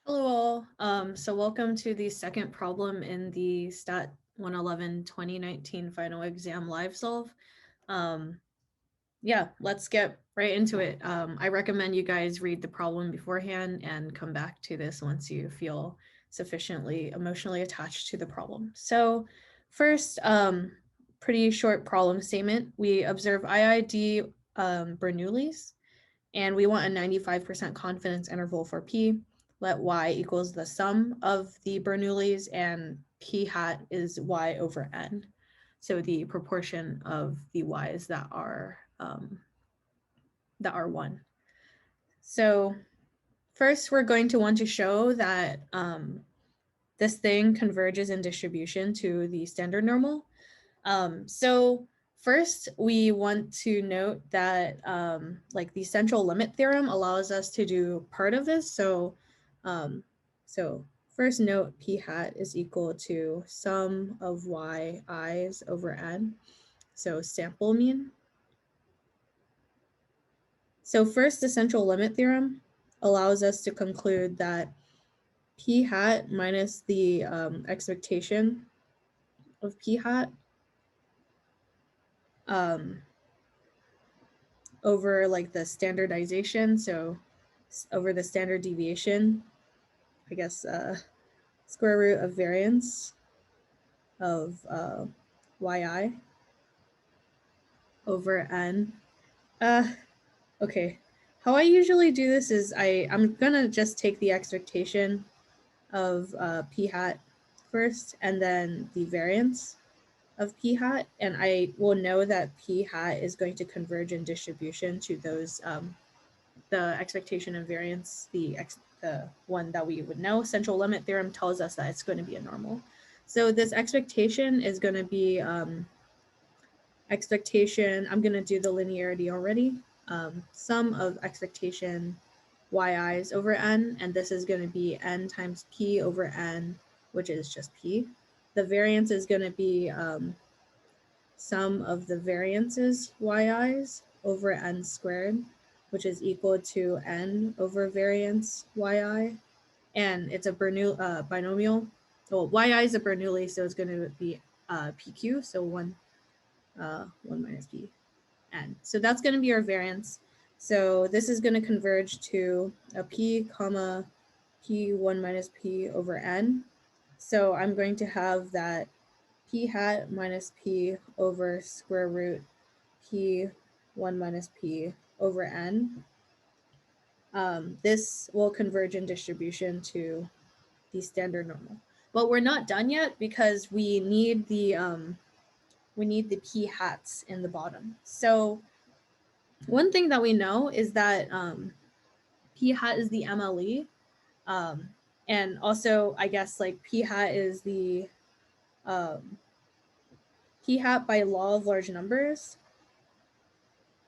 Hello all. So welcome to the second problem in the Stat 111 2019 Final Exam Live Solve. Yeah, let's get right into it. I recommend you guys read the problem beforehand and come back to this once you feel sufficiently emotionally attached to the problem. So first, pretty short problem statement. We observe IID Bernoulli's and we want a 95% confidence interval for P. Let Y equals the sum of the Bernoullis and P hat is Y over N. So the proportion of the Y's that are 1. So first we're going to want to show that this thing converges in distribution to the standard normal. So first, we want to note that like the central limit theorem allows us to do part of this. So first note p hat is equal to sum of y i's over n. So sample mean. So first, the central limit theorem allows us to conclude that p hat minus the expectation of p hat over like the standardization, so over the standard deviation, I guess, square root of variance of yi over n. Okay, how I usually do this is I'm gonna just take the expectation of p hat first and then the variance of p hat, and I will know that p hat is going to converge in distribution to those the expectation and variance, the one that we would know. Central limit theorem tells us that it's going to be a normal. So this expectation is going to be expectation, I'm going to do the linearity already, sum of expectation yi's over n, and this is going to be n times p over n, which is just p. The variance is going to be sum of the variances yi's over n squared, which is equal to n over variance yi, and it's a binomial. Well, yi is a Bernoulli, so it's going to be pq, so 1 minus p n. So that's going to be our variance. So this is going to converge to a p comma p1 minus p over n. So I'm going to have that p hat minus p over square root p1 minus p over n. This will converge in distribution to the standard normal. But we're not done yet because we need the p hats in the bottom. So one thing that we know is that p hat is the MLE, and also I guess like p hat is the p hat by law of large numbers.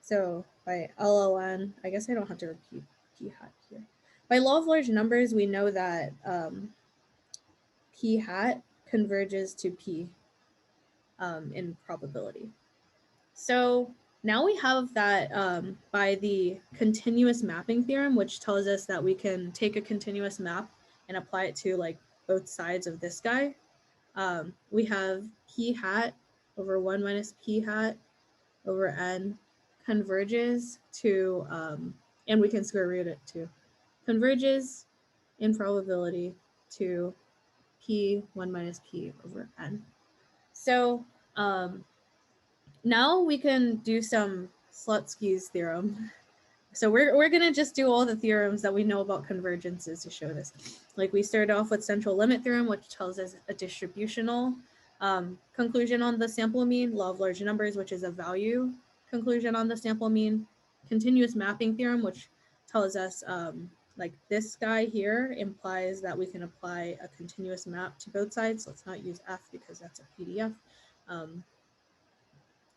So by LLN, I guess I don't have to repeat p hat here. By law of large numbers, we know that p hat converges to p in probability. So now we have that by the continuous mapping theorem, which tells us that we can take a continuous map and apply it to like both sides of this guy. We have p hat over 1 minus p hat over n converges to, and we can square root it too, converges in probability to p1 minus p over n. So now we can do some Slutsky's theorem. So we're going to just do all the theorems that we know about convergences to show this. Like we started off with central limit theorem, which tells us a distributional conclusion on the sample mean, law of large numbers, which is a value conclusion on the sample mean, continuous mapping theorem, which tells us like this guy here implies that we can apply a continuous map to both sides. Let's not use F because that's a PDF.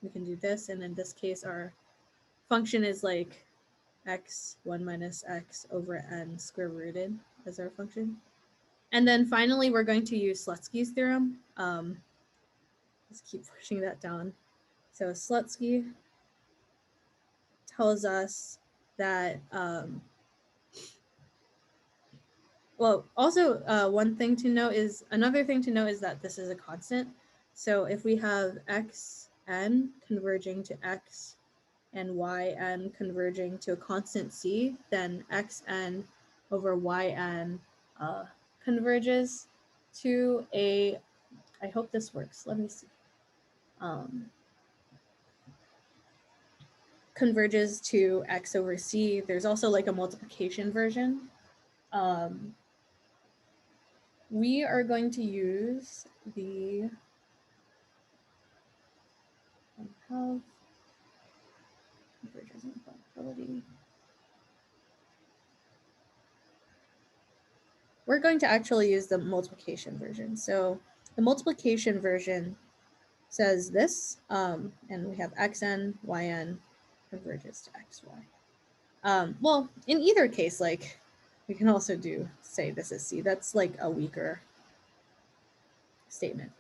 We can do this, and in this case, our function is like x1 minus x over n square rooted as our function. And then finally, we're going to use Slutsky's theorem. Let's keep pushing that down. So Slutsky tells us that well, also another thing to note is that this is a constant. So if we have xn converging to x and yn converging to a constant c, then xn over yn converges to a, I hope this works, let me see, converges to x over c. There's also like a multiplication version. We are going to use the have convergence and probability. We're going to actually use the multiplication version. So the multiplication version says this, and we have xn, yn converges to xy. Well, in either case, like we can also say this is c. That's like a weaker statement.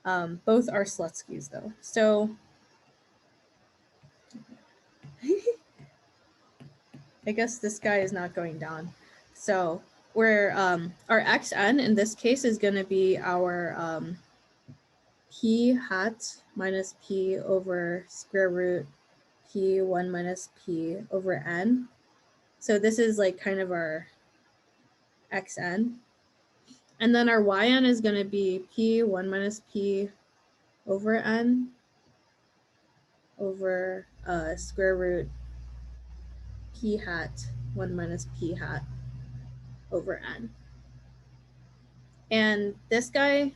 Both are Slutsky's though. So I guess this guy is not going down. So we're our xn in this case is going to be our p hat minus p over square root p1 minus p over n. So this is like kind of our xn. And then our yn is going to be p1 minus p over n over square root p hat 1 minus p hat over n. And this guy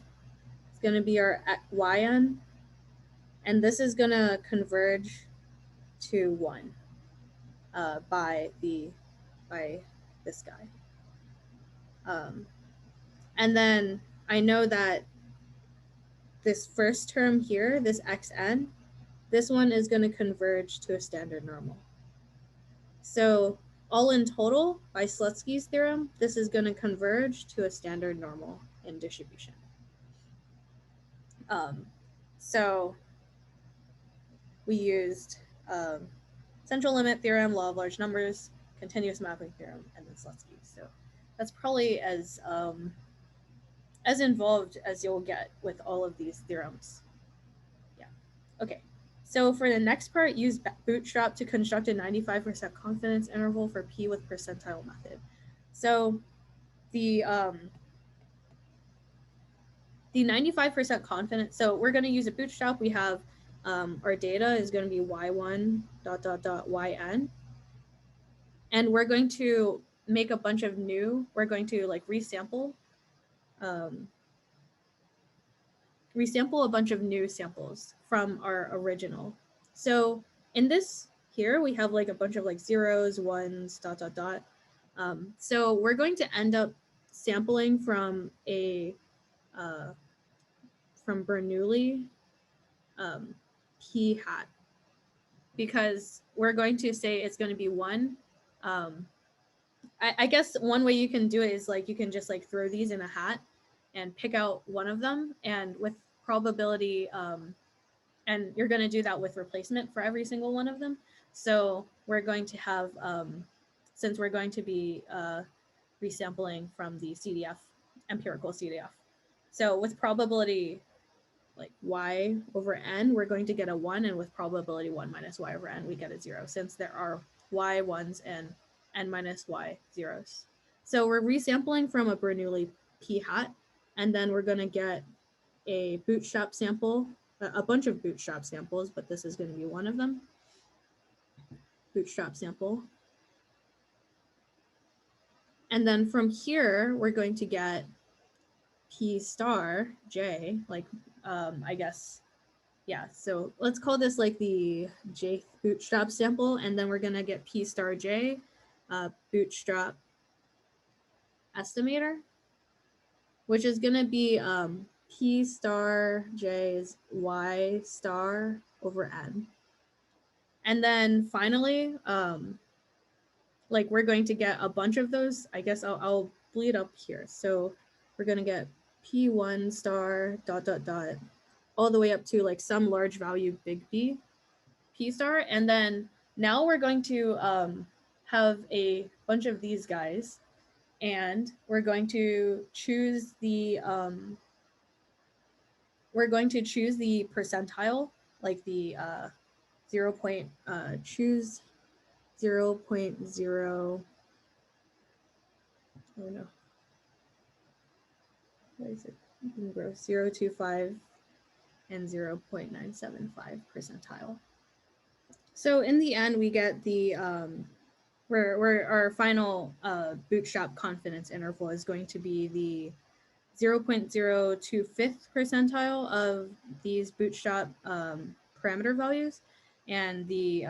is going to be our yn, and this is going to converge to 1 by this guy. And then I know that this first term here, this xn, this one is going to converge to a standard normal. So all in total, by Slutsky's theorem, this is going to converge to a standard normal in distribution. So we used central limit theorem, law of large numbers, continuous mapping theorem, and then Slutsky. So that's probably as involved as you'll get with all of these theorems. Yeah. Okay. So for the next part, use Bootstrap to construct a 95% confidence interval for P with percentile method. So the 95% confidence, so we're going to use a Bootstrap. We have our data is going to be y1 ... yn. And we're going to make a bunch of we're going to like resample a bunch of new samples from our original. So in this here, we have like a bunch of like zeros, ones, ... So we're going to end up sampling from from Bernoulli p hat, because we're going to say it's going to be 1. I guess one way you can do it is like you can just like throw these in a hat and pick out one of them, and with probability, and you're going to do that with replacement for every single one of them. So we're going to have, since we're going to be resampling from the CDF, empirical CDF. So with probability like y over n, we're going to get a 1, and with probability 1 minus y over n, we get a 0, since there are y 1s and n minus y 0s. So we're resampling from a Bernoulli p hat, and then we're going to get a Bootstrap sample, a bunch of Bootstrap samples, but this is going to be one of them. Bootstrap sample. And then from here, we're going to get p star j, like, I guess, yeah, so let's call this like the jth Bootstrap sample, and then we're going to get p star j, Bootstrap estimator, which is going to be p star j is y star over n. And then finally, like we're going to get a bunch of those. I guess I'll bleed up here. So we're going to get p1 star ... all the way up to like some large value big B, p star. And then now we're going to have a bunch of these guys. And we're going to choose the percentile, like the choose 0.0, oh no, what is it? 0.025 and 0.975 percentile. So in the end, we get the where our final bootstrap confidence interval is going to be the 0.025th percentile of these bootstrap parameter values, and the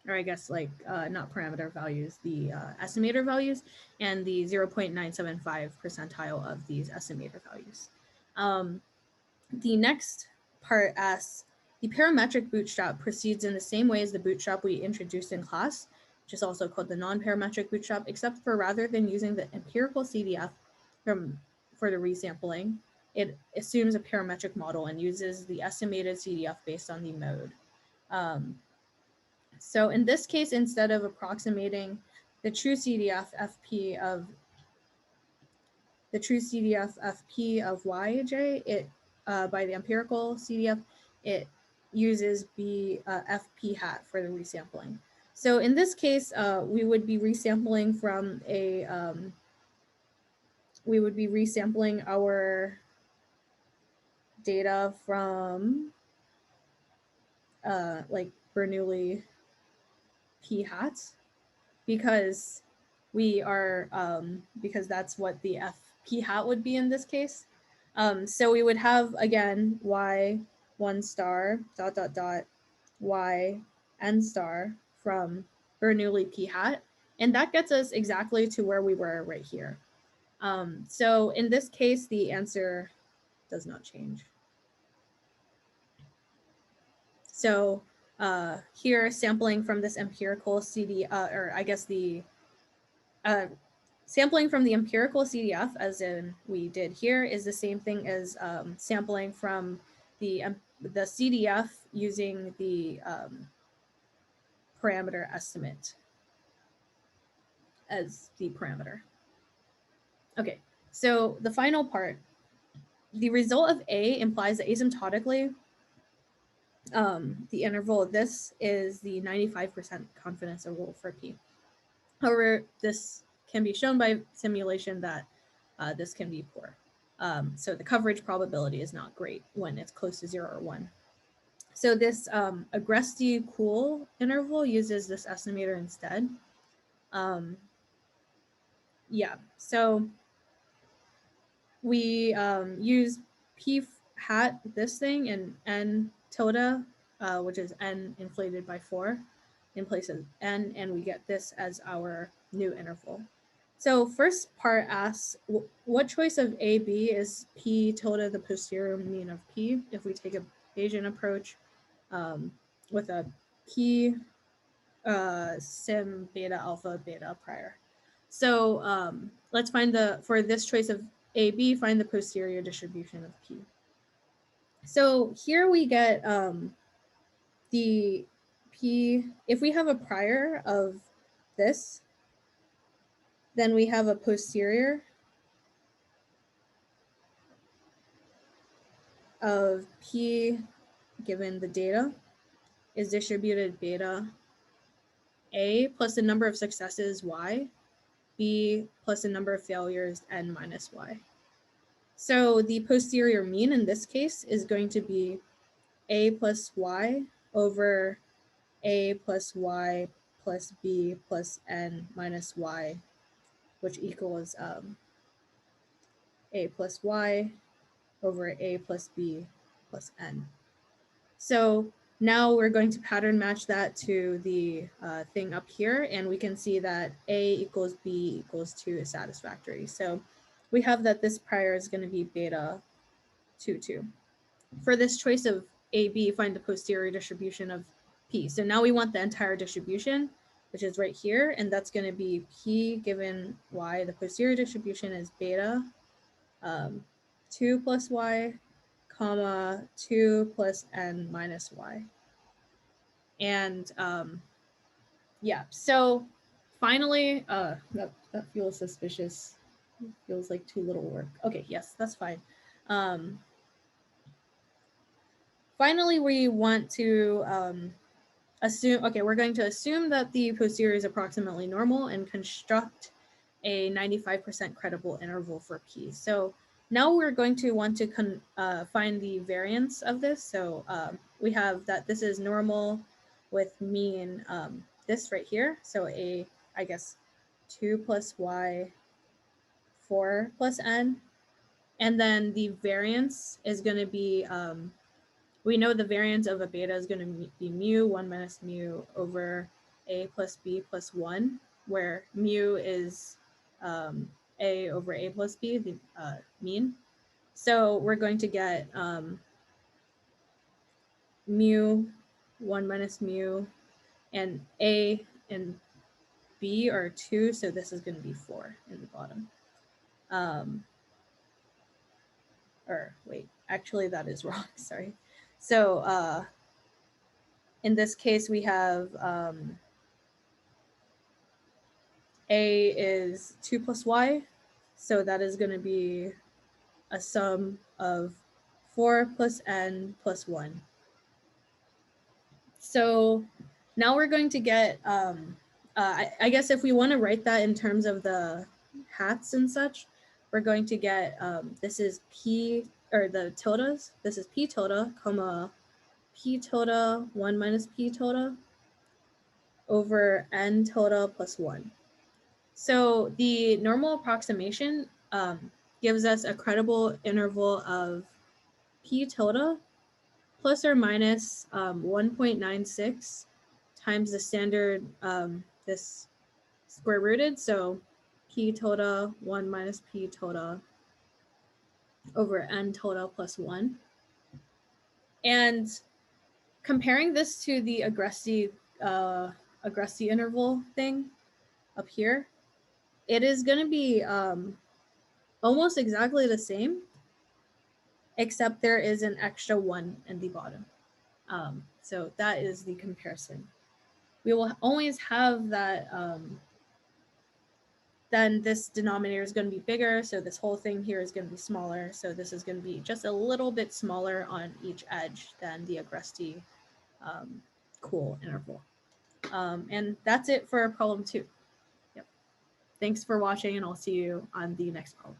or I guess like not parameter values, the estimator values, and the 0.975 percentile of these estimator values. The next part asks, the parametric bootstrap proceeds in the same way as the bootstrap we introduced in class, which is also called the non-parametric bootstrap, except for rather than using the empirical CDF for the resampling, it assumes a parametric model and uses the estimated CDF based on the mode. So in this case, instead of approximating the true CDF FP of Yj, it by the empirical CDF, it uses FP hat for the resampling. So in this case, we would be resampling from our data from like Bernoulli P hats, because because that's what the FP hat would be in this case. So we would have, again, y1 star ... y n star from Bernoulli P hat, and that gets us exactly to where we were right here. So in this case, the answer does not change. So here, sampling from this empirical sampling from the empirical CDF, as in we did here, is the same thing as sampling from the CDF using the parameter estimate as the parameter. Okay, so the final part, the result of A implies that asymptotically, the interval of this is the 95% confidence interval for P. However, this can be shown by simulation that this can be poor. So the coverage probability is not great when it's close to 0 or 1. So this Agresti-Cool interval uses this estimator instead. Yeah, so we use P hat, this thing, and N tilde, which is N inflated by 4 in place of N, and we get this as our new interval. So first part asks, what choice of A, B is P tilde the posterior mean of P if we take a Bayesian approach with a P sim beta alpha beta prior. So let's find for this choice of A, B, find the posterior distribution of P. So here we get the P, if we have a prior of this, then we have a posterior of P given the data is distributed beta A plus the number of successes Y, B plus the number of failures N minus Y. So the posterior mean in this case is going to be A plus Y over A plus Y plus B plus N minus Y, which equals A plus Y over A plus B plus N. So now we're going to pattern match that to the thing up here, and we can see that A equals B equals 2 is satisfactory. So we have that this prior is going to be beta 2, 2. For this choice of A, B, find the posterior distribution of P. So now we want the entire distribution, which is right here, and that's going to be P given Y. The posterior distribution is beta 2 plus Y, comma 2 plus N minus Y. And yeah, so finally, that feels suspicious. It feels like too little work. Okay, yes, that's fine. Finally, we want to assume, okay, we're going to assume that the posterior is approximately normal and construct a 95% credible interval for P. So now we're going to want to find the variance of this. So we have that this is normal with mean this right here. So I guess 2 plus y, 4 plus n. And then the variance is going to be, we know the variance of a beta is going to be mu 1 minus mu over a plus b plus 1, where mu is a over a plus b, the mean. So we're going to get mu 1 minus mu, and a and b are 2, so this is going to be 4 in the bottom. Or wait, actually that is wrong, sorry. So in this case we have a is 2 plus y, so that is going to be a sum of 4 plus n plus 1. So now we're going to get, I guess if we want to write that in terms of the hats and such, we're going to get, this is p, or the tildes, this is p tilde, comma, p tilde 1 minus p tilde over n tilde plus 1. So the normal approximation gives us a credible interval of p tilde plus or minus 1.96 times the standard, this square rooted. So p tilde 1 minus p tilde over n tilde plus 1. And comparing this to the aggressy interval thing up here, it is going to be almost exactly the same, except there is an extra 1 in the bottom. So that is the comparison. We will always have that, then this denominator is going to be bigger, so this whole thing here is going to be smaller, so this is going to be just a little bit smaller on each edge than the aggressy cool interval. And that's it for problem 2. Yep. Thanks for watching, and I'll see you on the next problem.